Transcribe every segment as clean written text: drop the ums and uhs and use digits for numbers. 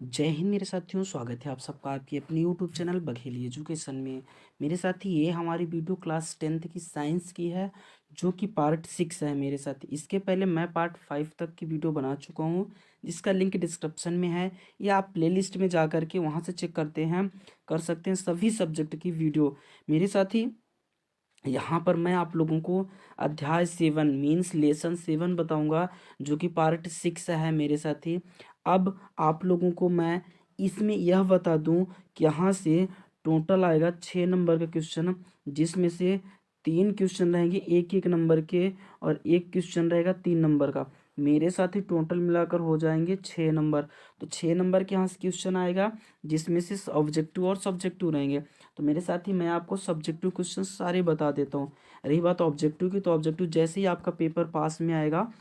जय हिंद मेरे साथियों, स्वागत है आप सबका आपकी अपनी यूट्यूब चैनल बघेली एजुकेशन में। मेरे साथी ये हमारी वीडियो क्लास 10th की साइंस की है, जो कि पार्ट 6 है मेरे साथी। इसके पहले मैं पार्ट 5 तक की वीडियो बना चुका हूँ, जिसका लिंक डिस्क्रिप्शन में है, या आप प्लेलिस्ट में जा कर के वहाँ से चेक कर सकते हैं सभी सब्जेक्ट की वीडियो मेरे साथी। यहाँ पर मैं आप लोगों को अध्याय 7 मीन्स लेसन 7 बताऊंगा, जो कि पार्ट 6 है मेरे साथी। अब आप लोगों को मैं इसमें यह बता दूं कि यहाँ से टोटल आएगा 6 नंबर का क्वेश्चन, जिसमें से 3 क्वेश्चन रहेंगे 1-1 नंबर के, और एक क्वेश्चन रहेगा 3 नंबर का। मेरे साथ ही टोटल मिलाकर हो जाएंगे 6 नंबर। तो 6 नंबर के यहाँ से क्वेश्चन आएगा, जिसमें से ऑब्जेक्टिव और सब्जेक्टिव रहेंगे। तो मेरे साथ ही मैं आपको सब्जेक्टिव क्वेश्चन सारे बता देता हूँ। रही बात ऑब्जेक्टिव की, तो ऑब्जेक्टिव जैसे ही आपका पेपर पास में आएगा,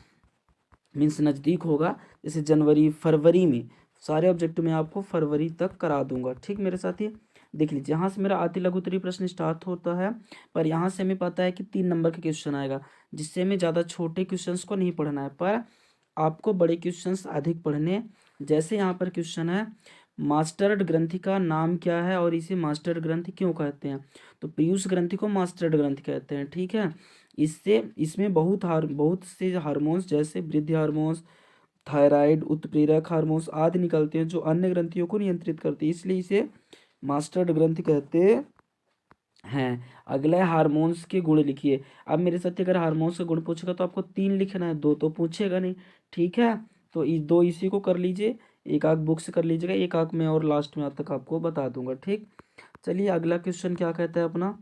मीन्स नज़दीक होगा, जैसे जनवरी फरवरी में, सारे ऑब्जेक्टिव मैं आपको फरवरी तक करा दूंगा। ठीक मेरे साथी, देख लीजिए यहाँ से मेरा अति लघु उत्तरीय प्रश्न स्टार्ट होता है, पर यहाँ से हमें पता है कि 3 नंबर का क्वेश्चन आएगा, जिससे हमें ज़्यादा छोटे क्वेश्चंस को नहीं पढ़ना है, पर आपको बड़े क्वेश्चंस अधिक पढ़ने। जैसे यहाँ पर क्वेश्चन है, मास्टर्ड ग्रंथि का नाम क्या है और इसे मास्टर्ड ग्रंथि क्यों कहते हैं? तो पीयूष ग्रंथि को मास्टर्ड ग्रंथि कहते हैं। ठीक है, इससे इसमें बहुत से हार्मोन्स, जैसे वृद्धि हार्मोन्स, थायराइड, उत्प्रेरक हार्मोन्स आदि निकलते हैं, जो अन्य ग्रंथियों को नियंत्रित करते हैं, इसलिए इसे मास्टर्ड ग्रंथि कहते हैं। अगला है हार्मोन्स के गुण लिखिए। अब मेरे साथ अगर हार्मोन्स के गुण पूछेगा तो आपको 3 लिखना है, 2 तो पूछेगा नहीं। ठीक है, तो इस 2 इसी को कर लीजिए, एक आग बुक से कर लीजिएगा, एक आग में और लास्ट में अब तक आपको बता दूंगा। ठीक, चलिए अगला क्वेश्चन क्या कहता है अपना,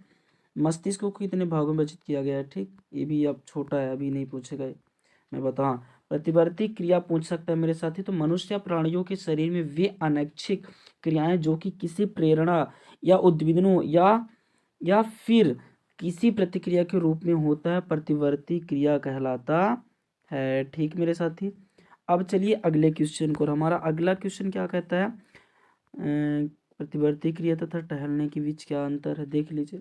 मस्तिष्क को कितने भागों में विभाजित किया गया है? ठीक, ये भी अब छोटा है, अभी नहीं पूछेगा ये, मैं बता। प्रतिवर्ती क्रिया पूछ सकता है मेरे साथी। तो मनुष्य या प्राणियों के शरीर में वे अनैच्छिक क्रियाएं जो कि किसी प्रेरणा या उद्दीपनों या फिर किसी प्रतिक्रिया के रूप में होता है, प्रतिवर्ती क्रिया कहलाता है। ठीक मेरे साथी, अब चलिए अगले क्वेश्चन को। और हमारा अगला क्वेश्चन क्या कहता है, प्रतिवर्ती क्रिया तथा टहलने के बीच क्या अंतर है, देख लीजिए।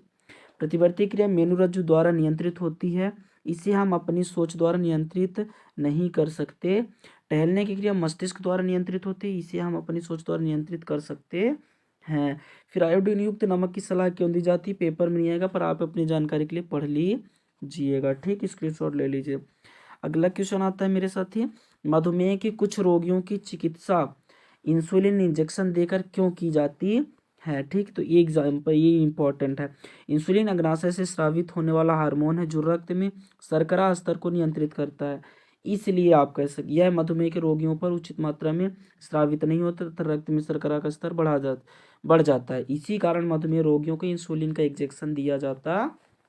प्रतिवर्ती क्रिया मेरुरज्जु द्वारा नियंत्रित होती है, इसे हम अपनी सोच द्वारा नियंत्रित नहीं कर सकते। टहलने की क्रिया मस्तिष्क द्वारा नियंत्रित होती है, इसे हम अपनी सोच द्वारा नियंत्रित कर सकते हैं। फिर आयोडीन युक्त नमक की सलाह क्यों दी जाती है? पेपर में नहीं आएगा, पर आप अपनी जानकारी के लिए पढ़ लीजिएगा। ठीक, स्क्रीनशॉट ले लीजिए। अगला क्वेश्चन आता है मेरे साथी, मधुमेह के कुछ रोगियों की चिकित्सा इंसुलिन इंजेक्शन देकर क्यों की जाती है? ठीक, तो ये एग्जाम्पल, ये इंपॉर्टेंट है। इंसुलिन अग्नाशय से स्रावित होने वाला हार्मोन है, जो रक्त में शर्करा स्तर को नियंत्रित करता है, इसलिए आप कह सकते, यह मधुमेह के रोगियों पर उचित मात्रा में स्रावित नहीं होता तथा रक्त में शर्करा का स्तर बढ़ जाता है, इसी कारण मधुमेह रोगियों को इंसुलिन का इंजेक्शन दिया जाता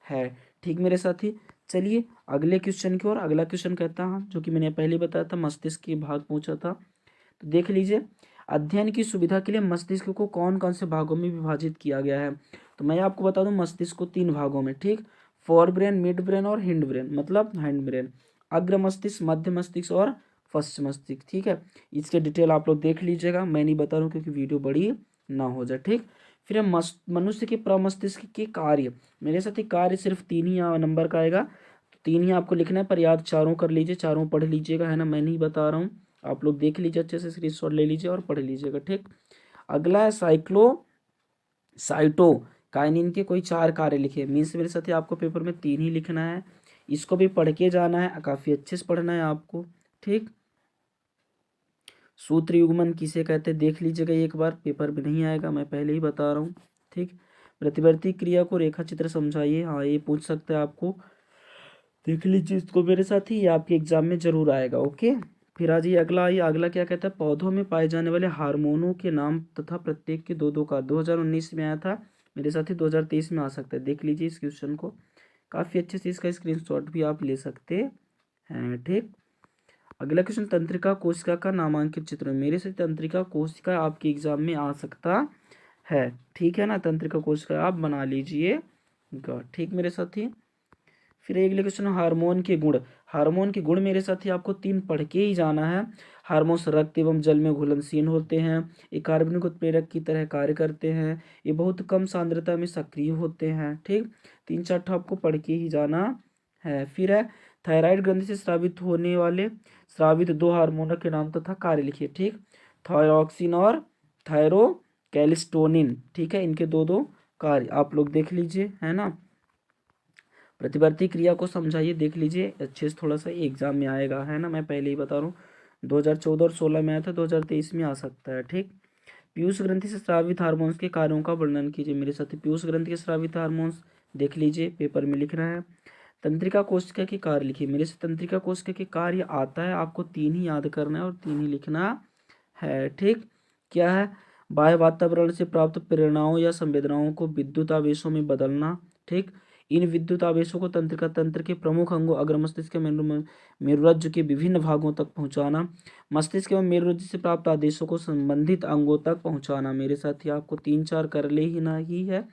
है। ठीक मेरे साथी, चलिए अगले क्वेश्चन की ओर। अगला क्वेश्चन कहता है, जो कि मैंने पहले बताया था, मस्तिष्क के भाग पूछा था। तो देख लीजिए, अध्ययन की सुविधा के लिए मस्तिष्क को कौन कौन से भागों में विभाजित किया गया है? तो मैं आपको बता दूं, मस्तिष्क को 3 भागों में। ठीक, फोर ब्रेन, मिड ब्रेन और हिंड ब्रेन, मतलब हैंड ब्रेन। अग्र मस्तिष्क, मध्य मस्तिष्क और पश्च मस्तिष्क। ठीक है, इसके डिटेल आप लोग देख लीजिएगा, मैं नहीं बता रहा हूँ क्योंकि वीडियो बड़ी ना हो जाए। ठीक, फिर है मनुष्य के प्रमस्तिष्क के कार्य। मेरे साथ ही कार्य सिर्फ 3 ही नंबर का आएगा, तो 3 ही आपको लिखना है, पर याद चारों कर लीजिए, चारों पढ़ लीजिएगा, है ना, मैं नहीं बता रहा हूँ, आप लोग देख लीजिए अच्छे से, स्क्रीनशॉट ले लीजिए और पढ़ लीजिएगा। ठीक, अगला है साइटोकाइनिन के कोई 4 कार्य लिखे। मीन्स मेरे साथ ही आपको पेपर में 3 ही लिखना है, इसको भी पढ़ के जाना है, काफी अच्छे से पढ़ना है आपको। ठीक, सूत्र युग्मन किसे कहते हैं, देख लीजिएगा एक बार, पेपर में नहीं आएगा, मैं पहले ही बता रहा हूँ। ठीक, प्रतिवर्ती क्रिया को रेखा चित्र समझाइए, हाँ ये पूछ सकते हैं आपको, देख लीजिए इसको मेरे साथ ही, ये आपके एग्जाम में जरूर आएगा। ओके, फिर आज ये अगला आइए, अगला क्या कहता है, पौधों में पाए जाने वाले हार्मोनों के नाम तथा प्रत्येक के 2-2 का। 2019 में आया था मेरे साथ ही, 2023 में आ सकता है, देख लीजिए इस क्वेश्चन को, काफी अच्छे से इसका स्क्रीनशॉट भी आप ले सकते हैं। ठीक, अगला क्वेश्चन, तंत्रिका कोशिका का नामांकित चित्र। मेरे से तंत्रिका कोशिका आपके एग्जाम में आ सकता है, ठीक है ना, तंत्रिका कोशिका आप बना लीजिएगा। ठीक मेरे साथी, फिर अगले क्वेश्चन, हार्मोन के गुण। हार्मोन के गुण मेरे साथी आपको 3 पढ़ के ही जाना है। हार्मोन्स रक्त एवं जल में घुलनशील होते हैं, ये कार्बनिक उत्प्रेरक की तरह कार्य करते हैं, ये बहुत कम सांद्रता में सक्रिय होते हैं। ठीक, 3-4 आपको पढ़ के ही जाना है। फिर है, थायराइड ग्रंथि से स्रावित होने वाले स्रावित 2 हार्मोनों के नाम तथा कार्य लिखिए। ठीक, थायरॉक्सिन और थायरोकैलिस्टोनिन, ठीक है, इनके दो दो कार्य आप लोग देख लीजिए, है ना। प्रतिवर्ती क्रिया को समझाइए, देख लीजिए अच्छे से, थोड़ा सा एग्जाम में आएगा, है ना, मैं पहले ही बता रहा हूँ। 2014 और 16 में आया था, 2023 में आ सकता है, ठीक। पीयूष ग्रंथि से स्रावित हार्मोन्स के कार्यों का वर्णन कीजिए मेरे साथ। पीयूष ग्रंथि के स्रावित हार्मोन्स देख लीजिए, पेपर में लिख रहा है। तंत्रिका कोशिका के कार्य लिखिए मेरे से। तंत्रिका कोशिका के कार्य आता है, आपको 3 ही याद करना है और 3 ही लिखना है, ठीक। क्या है? बाह्य वातावरण से प्राप्त प्रेरणाओं या संवेदनाओं को विद्युत आवेशों में बदलना, ठीक। इन विद्युत आवेशों को तंत्रिका तंत्र के प्रमुख अंगों अग्र मस्तिष्क के मेरुरज्जु के विभिन्न भागों तक पहुंचाना। मस्तिष्क एवं मेरुरज्जु से प्राप्त आदेशों को संबंधित अंगों तक पहुंचाना। मेरे साथी आपको 3-4 कर ले ही ना ही है,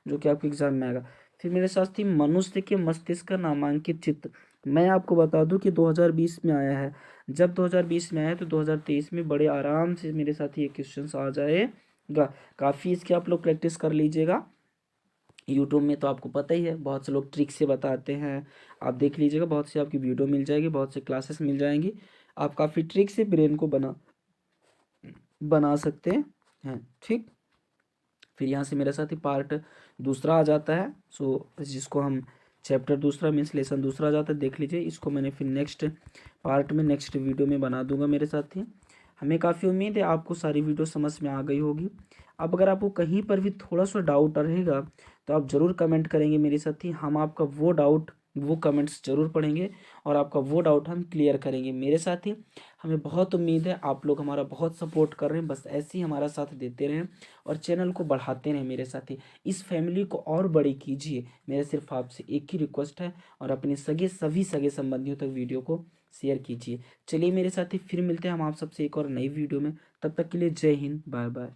जो कि आपके एग्जाम में आएगा। फिर मेरे साथी मनुष्य के मस्तिष्क का नामांकित चित्र, मैं आपको बता दूं कि 2020 में आया है। जब 2020 में आया तो 2023 में बड़े आराम से मेरे साथ ये क्वेश्चन आ जाएगा। काफ़ी इसकी आप लोग प्रैक्टिस कर लीजिएगा। यूट्यूब में तो आपको पता ही है, बहुत से लोग ट्रिक से बताते हैं, आप देख लीजिएगा, बहुत सी आपकी वीडियो मिल जाएगी, बहुत से क्लासेस मिल जाएंगी, आप काफ़ी ट्रिक से ब्रेन को बना सकते हैं, ठीक। फिर यहाँ से मेरे साथ ही पार्ट दूसरा आ जाता है, जिसको हम चैप्टर दूसरा मीन्स लेसन दूसरा आ जाता है, देख लीजिए। इसको मैंने फिर नेक्स्ट पार्ट में नेक्स्ट वीडियो में बना दूंगा मेरे साथ ही। हमें काफ़ी उम्मीद है आपको सारी वीडियो समझ में आ गई होगी। अब अगर आपको कहीं पर भी थोड़ा सा डाउट रहेगा तो आप ज़रूर कमेंट करेंगे मेरे साथ ही, हम आपका वो डाउट वो कमेंट्स जरूर पढ़ेंगे और आपका वो डाउट हम क्लियर करेंगे मेरे साथ ही। हमें बहुत उम्मीद है आप लोग हमारा बहुत सपोर्ट कर रहे हैं, बस ऐसे ही हमारा साथ देते रहें और चैनल को बढ़ाते रहें मेरे साथ ही। इस फैमिली को और बड़ी कीजिए, मेरा सिर्फ आपसे एक ही रिक्वेस्ट है, और अपने सभी सगे संबंधियों तक वीडियो को शेयर कीजिए। चलिए मेरे साथ ही फिर मिलते हैं हम आप सबसे एक और नई वीडियो में, तब तक के लिए जय हिंद, बाय बाय।